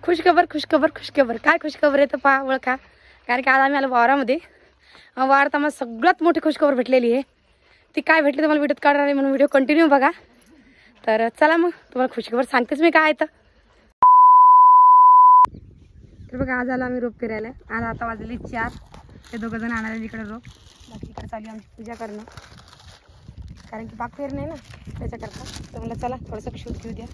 खुशखबर खुशखबर खुशखबर. काय खुशखबर आहे तर पहा ओळखा. कारण की आज आम्ही आलो वावरामध्ये. वावरात आम्हाला सगळ्यात मोठी खुशखबर भेटलेली आहे. ती काय भेटली तर मला व्हिडिओत काढणार आहे म्हणून व्हिडिओ कंटिन्यू बघा. तर चला मग तुम्हाला खुशखबर सांगतेच मी काय आहे तर बघा. आज आलो आम्ही रोप पेरायला. आज आता वाजले 4. ते दोघं जण आणायला इकडे रोप. बाकी इकडे चालू आमची पूजा करणं. कारण की बाग पेर नाही ना त्याच्याकरता. तर म्हणलं चला थोडंसं शूट घेऊ द्या.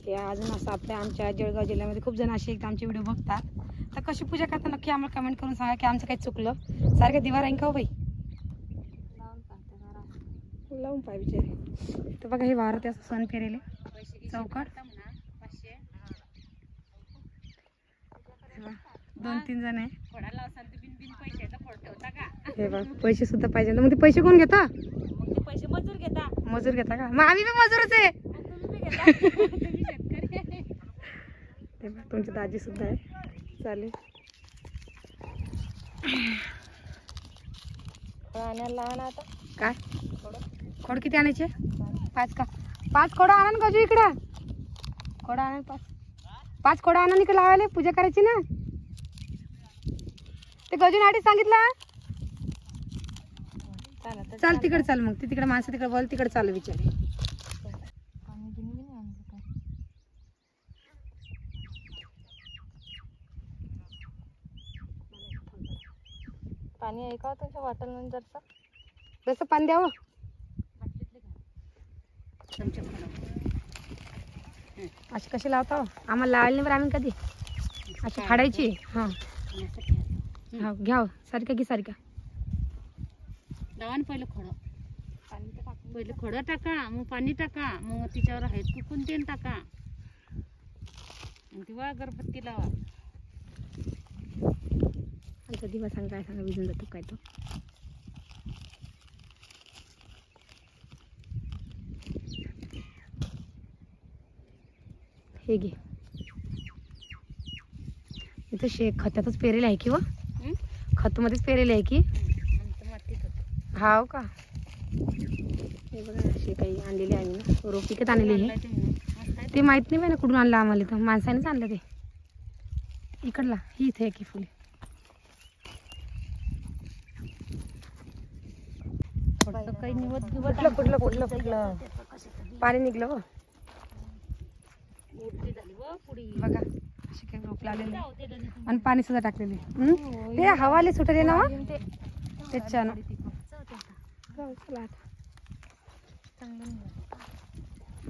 हे अजून असं आमच्या जळगाव जिल्ह्यामध्ये खूप जण असे एक आमचे व्हिडिओ बघतात. तर कशी पूजा करता नक्की आम्हाला कमेंट करून सांगा की आमचं काही चुकलं. सारखं दिवा राहीन का हो बाई. लावून पाय बिचारे. तर बघा हे वारं असं सण पेरेले चौकट. 2-3 जण आहे. हे बघ पैसे सुद्धा पाहिजे. मग ते पैसे कोण घेता. पैसे मजूर घेता. मजूर घेता का. मग आम्ही बी मजूरच आहे. ते बघ तुमची दाजी सुद्धा आहे. चालेल. आता काय खोड किती आणायचे. 5 का. 5 खोडं आणा ना गजू इकडं. खोडं आणा 5 खोडं आणा इकडे लावायला पूजा करायची ना. ते गजून आधी सांगितलं. चाल तिकडे चाल. मग ती तिकडे माणसं तिकडे बोल तिकडे चालू विचारे. पाणी आहे का तुमच्या वाटल नंतरचं. जसं पाणी द्यावं. अशी कशी लावता आम्हाला लावायला नाही बरं. आम्ही कधी अशी फाडायची. हां हा घ्या सारिका की सारिका. लावा ना पहिलं खडं. पहिले खडं टाका मग पाणी टाका मग तिच्यावर हळद कुंकू तेल टाका तेव्हा अगरबत्ती लावा. आमचा दिवा सांग काय सांगा विजून जातो काय तो. हे घे. इथं खतातच पेरेल आहे की व खतमध्येच पेरेल आहे की. हाव का. हे बघा असे काही आणलेले आहे ना रोप विकत आणलेली आहे. ते माहित नाही ना कुठून आणलं आम्हाला. तर माणसानेच आणलं ते इकडला. ही इथे आहे की फुले. कुठलं पाणी निघलं व बघा. अशी काही रोप लावलेली आणि पाणी सुद्धा टाकलेले. ते हवाले सुटले ना त्याच्यानं.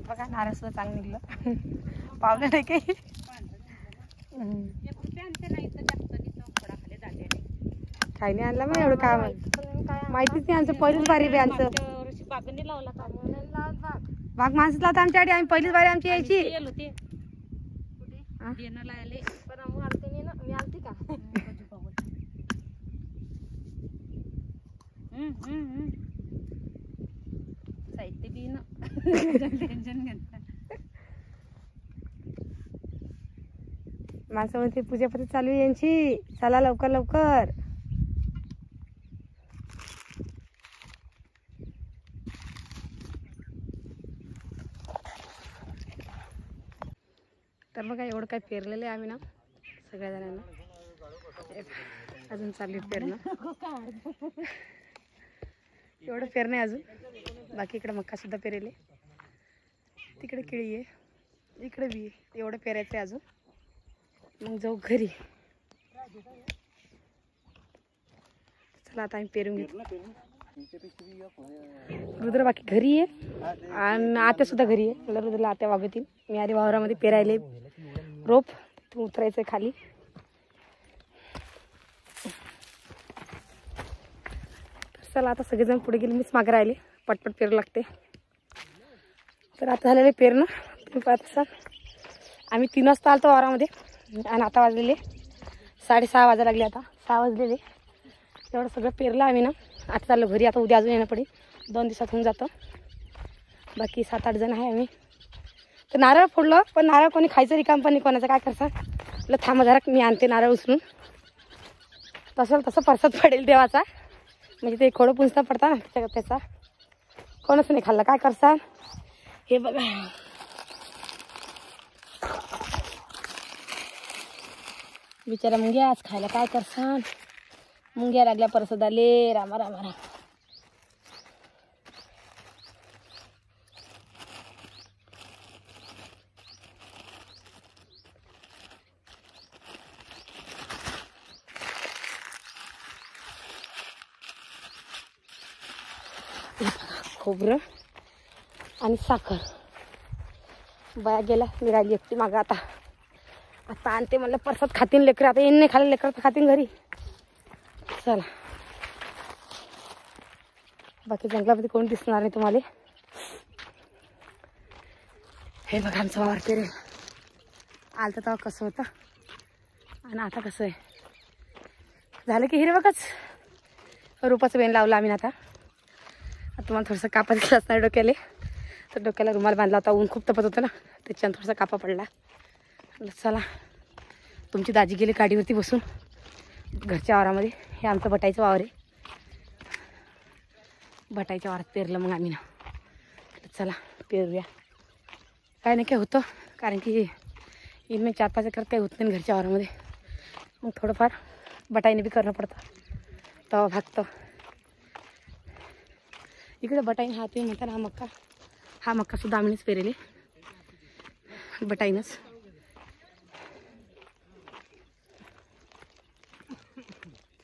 बघा नारळ सुद्धा चांगलं निघलं. पावलं नाही काही. काही नाही आणलं मग एवढं काय माहितीच नाही. आमचं पहिलीच बारी बी. आमचं बाग माणसं लावता आमच्याकडे. आम्ही पहिलीच बारी आमची यायची. साहित्य बी ना टेन्शन घेत. माणसं म्हणते पूजापती चालू आहे यांची. चला लवकर लवकर. तर बघा एवढं काय पेरलेलं आहे आम्ही ना सगळ्या जणांना. अजून चालली पेरणं. एवढं पेरणे अजून बाकी. इकडे मक्का सुद्धा पेरेले. तिकडे केळी आहे इकडे बी आहे. एवढं पेरायचं आहे अजून. मग जाऊ घरी. चला आता आम्ही पेरून घेतो. रुद्र बाकी घरी आहे आणि आत्या सुद्धा घरी आहे. मला रुद्रला आत्या वागवतील. मी आधी वावरामध्ये पेरायले रोप. तिथून उतरायचं आहे खाली. चला आता सगळेजण पुढे गेले. मीच मागे राहिले. पटपट पेरू लागते. तर आता झालेले पेरणं तुम्ही पाहत असाल. आम्ही 3 वाजता आलतो वावरामध्ये आणि आता वाजलेले 6:30 वाजायला लागले. आता 6 वाजलेले. एवढं सगळं पेरलं आम्ही ना. आता चाललं घरी. आता उद्या अजून येणं पडेल. 2 दिवसात होऊन जातं. बाकी 7-8 जण आहे आम्ही. तर नारळ फोडलं पण नारळ कोणी खायचं रिकाम पण नाही. कोणाचं काय करसा म्हटलं थांबा जरा मी आणते नारळ उचलून. तसं परसाद पडेल देवाचा. म्हणजे ते खोडं पुंजता पडता ना त्याचा. कोणच नाही खाल्लं काय करसा. हे बघा बिचारा मुंग्या आज खायला काय करसान. मुंग्या लागल्या परसत आले. रामा रामा राम. खोबरं आणि साखर. बाया गेला, मी राहिली एकटी मागं. आता आणते म्हणलं परसात खातीन लेकरं. आता येईन नाही खाल्लं लेकरं तर खातीन घरी. चला, बाकी जंगलामध्ये कोण दिसणार नाही तुम्हाला. हे बघा आमचं वावर पेरेल. आलं तर तेव्हा कसं होतं आणि आता कसं आहे. झालं की हिरवकच रोपाचं बेन लावलं आम्ही. आता तुम्हाला थोडंसं कापा दिसलं असणार डोक्याला. तर डोक्याला रुमाल बांधला होता. ऊन खूप तपत होतं ना, त्याच्यानं थोडासा कापा पडला. चला, तुमची दाजी गेली गाडीवरती बसून घरच्या वावरामध्ये. हे आमचं बटाईचं वावर आहे. बटाईच्या वावरात पेरलं मग आम्ही ना. चला पेरूया. काय नाही काय होतं, कारण की इनमें 4-5 एकर काही होत नाही घरच्या वावरामध्ये. मग थोडंफार बटाईने बी करणं पडतं, तेव्हा भागतं. इकडे बटाईने हा तुम्ही म्हणता ना हा मक्कासुद्धा आम्हीच पेरेले बटाईनंच.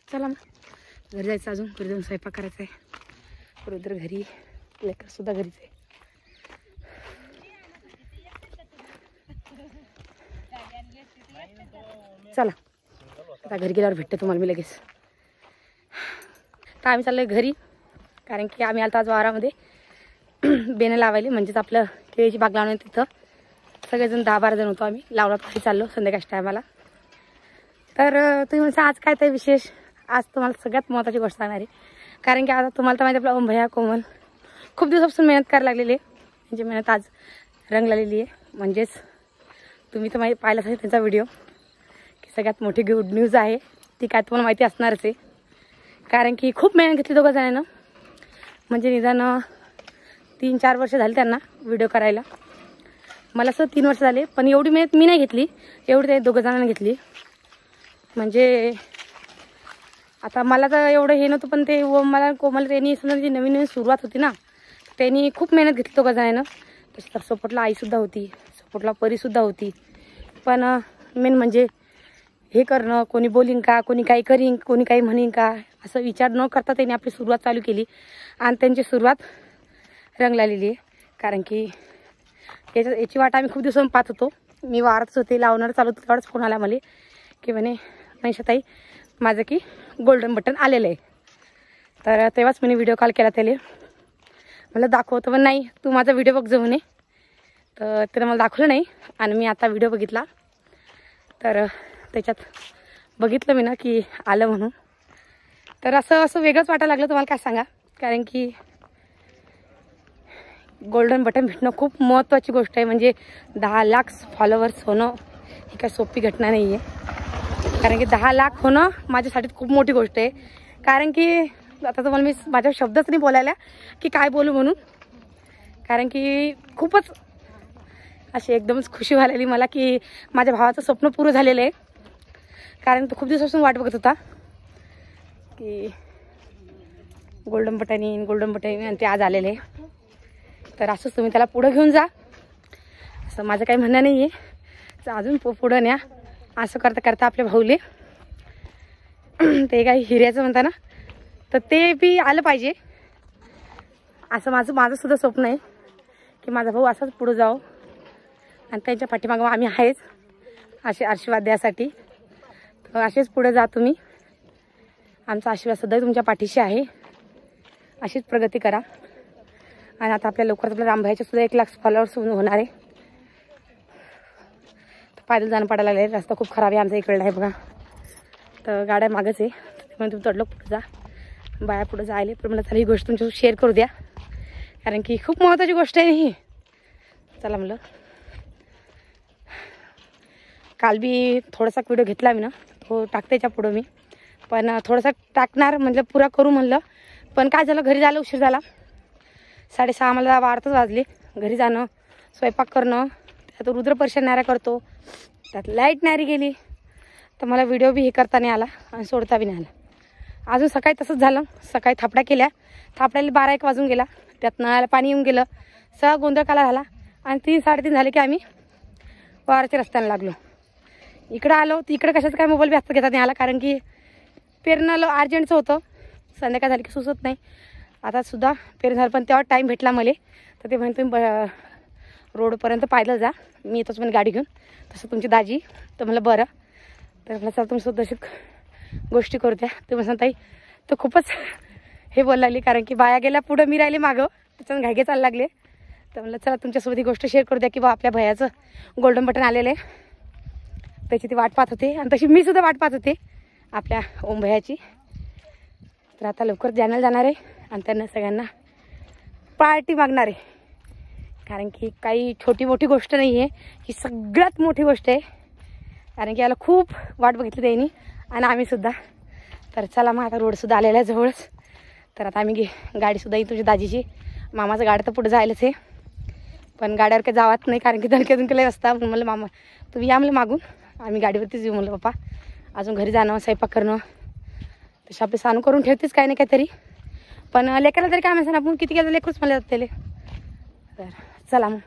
चला मग घरी जायचं. अजून घरी जाऊन स्वयंपाक करायचा आहे. रुद्र घरी, लेकरसुद्धा घरीच आहे. चला आता घरी गेल्यावर भेटते तुम्हाला मी लगेच. तर आम्ही चाललो आहे घरी, कारण की आम्ही आलो आज वावरामध्ये बेनं लावायले. म्हणजेच आपलं केळीची बाग लावणं. तिथं सगळेजण 10-12 जण होतो आम्ही. लावला खाली चाललो संध्याकाळच्या टायमाला. तर तुम्ही म्हणता आज काय ते विशेष. आज तुम्हाला सगळ्यात महत्त्वाची गोष्ट सांगणार आहे, कारण की आता तुम्हाला तर माहिती आपला भैया कोमल खूप दिवसापासून मेहनत करायला लागलेली आहे. त्यांची मेहनत आज रंग लागलेली आहे. म्हणजेच तुम्ही तर माहिती पाहिलाच आहे त्यांचा व्हिडिओ, की सगळ्यात मोठी गुड न्यूज आहे ती काय तुम्हाला माहिती असणारच आहे. कारण की खूप मेहनत घेतली दोघं जणांना. म्हणजे निदान 3-4 वर्ष झाली त्यांना व्हिडिओ करायला. मला असं 3 वर्ष झाले, पण एवढी मेहनत मी नाही घेतली, एवढी ते दोघं जणांना घेतली. म्हणजे आता मला तर एवढं हे नव्हतं, पण ते मला कोमल त्यांनी समजा जी नवीन सुरुवात होती ना, त्यांनी खूप मेहनत घेतली दोघं जणांना. तसं तर सपोर्टला आईसुद्धा होती, सपोर्टला परीसुद्धा होती. पण मेन म्हणजे हे करणं, कोणी बोलीन का, कोणी काही करीन, कोणी काही म्हणीन का, असं विचार न करता त्यांनी आपली सुरुवात चालू केली. आणि त्यांची सुरुवात रंगलेली आहे. कारण की याची वाट आम्ही खूप दिवसांनी पाहत होतो. मी वारातच होते, लावणार चालू होतं, तेवढाच फोन आला मला की म्हणे मनीषाताई माझं की गोल्डन बटन आलेलं आहे. तर तेव्हाच मी व्हिडिओ कॉल केला त्याला. मला दाखवतो पण नाही, तू माझा व्हिडिओ बघ जाऊ नये. तर त्यानं मला दाखवलं नाही. आणि मी आता व्हिडिओ बघितला, तर त्याच्यात बघितलं मी ना की आलं म्हणून. तर असं वेगळंच वाटायला लागलं तुम्हाला काय सांगा. कारण की गोल्डन बटन भेटणं खूप महत्त्वाची गोष्ट आहे. म्हणजे 10 लाख फॉलोअर्स होणं ही काय सोपी घटना नाही आहे. कारण की 10 लाख होणं माझ्यासाठी खूप मोठी गोष्ट आहे. कारण की आता तुम्हाला मी माझ्या शब्दच नाही बोलायला की काय बोलू म्हणून. कारण की खूपच अशी एकदमच खुशी व्हायला मला की माझ्या भावाचं स्वप्न पूर्ण झालेलं आहे. कारण तो खूप दिवसापासून वाट बघत होता की गोल्डन बटन आणि ते आज आलेले आहे. तर असंच तुम्ही त्याला पुढं घेऊन जा, असं माझं काही म्हणणं नाही आहे. तर अजून पुढं न्या. असं करता करता आपल्या भाऊले ते काही हिऱ्याचं म्हणता ना, तर ते बी आलं पाहिजे. असं माझं सुद्धा स्वप्न आहे की माझा भाऊ असाच पुढं जाओ. आणि त्यांच्या पाठीमागं आम्ही आहेच असे आशीर्वाद द्यासाठी. तर असेच पुढे जा तुम्ही. आमचा आशीर्वाद सुद्धा तुमच्या पाठीशी आहे. अशीच प्रगती करा. आणि आता आपल्या लवकरच आपल्या रामभाईचे सुद्धा 1 लाख फॉलोअर्स होणार आहे. पैदल जाणं पडायला लागले. रस्ता खूप खराब आहे आमचा इकडला आहे बघा. तर गाड्या मागच आहे, म्हणून तुम्ही तडलो पुढे जा. बाया पुढे जायले. पण मला ही गोष्ट तुमच्यासोबत शेअर करू द्या, कारण की खूप महत्त्वाची गोष्ट आहे ही. चला म्हणलं. काल बी थोडासा व्हिडिओ घेतला मी ना, तो टाकते याच्या पुढं मी. पण थोडासा टाकणार म्हणजे पुरा करू म्हणलं. पण काय झालं, घरी जायला उशीर झाला. 6:30 मला वाजताच वाजले घरी जाणं, स्वयंपाक करणं. त्यात रुद्र परेशान नाऱ्या करतो, त्यात लाईट नारी गेली. तर मला व्हिडिओ बी हे करता नाही आला आणि सोडता बी नाही आला. अजून सकाळी तसंच झालं. सकाळी थापड्या केल्या, थापड्याला 12-1 वाजून गेला. त्यात नळाला पाणी येऊन गेलं, सगळा गोंधळ काला झाला. आणि 3-3:30 झाले की आम्ही वावराच्या रस्त्याने लागलो. इकडं आलो तर इकडं कशाचं काय मोबाईल बी हातात घेता नाही आला, कारण की पेरणं अर्जंटचं होतं. संध्याकाळ झाली की सुचत नाही. आता सुद्धा पेरण झालं, पण तेव्हा टाईम भेटला मला. तर ते म्हणतो तुम्ही रोडपर्यंत पाहिलं जा, मी येतोच म्हणजे गाडी घेऊन. तसं तुमची दाजी. तर म्हणलं बरं. तर म्हटलं चला तुमच्यासोबत अशी गोष्टी करू द्या. ते म्हणतात ताई तर खूपच हे बोलायला लागली, कारण की बाया गेल्या पुढं, मी राहिले मागं. त्याच्यानं घाईगे चालू लागले. तर म्हणलं चला तुमच्यासोबत ही गोष्ट शेअर करू द्या की बा आपल्या भैयाचं गोल्डन बटन आलेलं आहे. त्याची ती वाट पाहत होते आणि तशी मी सुद्धा वाट पाहत होते आपल्या ओम भैयाची. तर आता लवकर जाणार आहे आणि त्यांना सगळ्यांना पार्टी मागणार आहे. कारण की काही छोटी मोठी गोष्ट नाही आहे, ही सगळ्यात मोठी गोष्ट आहे. कारण की याला खूप वाट बघितली त्यांनी आणि आम्हीसुद्धा. तर चला मग आता रोडसुद्धा आलेला आहे जवळच. तर आता आम्ही गाडीसुद्धा येईल तुझी दाजीची. मामाचं गाडी तर पुढे जायलाच आहे, पण गाड्यावर काही जावत नाही, कारण की दणक्यातून केलं असता. म्हणून म्हणलं मामा तुम्ही या म्हणलं मागून, आम्ही गाडीवरतीच येऊ म्हणलं. पप्पा अजून घरी जाणं, स्वयंपाक करणं, तशी आपली सानू करून ठेवतेच काही नाही काहीतरी. पण लेकराला तरी काय म्हणसान आपण, किती केलं लेकरूच म्हणले जाते. तर चला मग.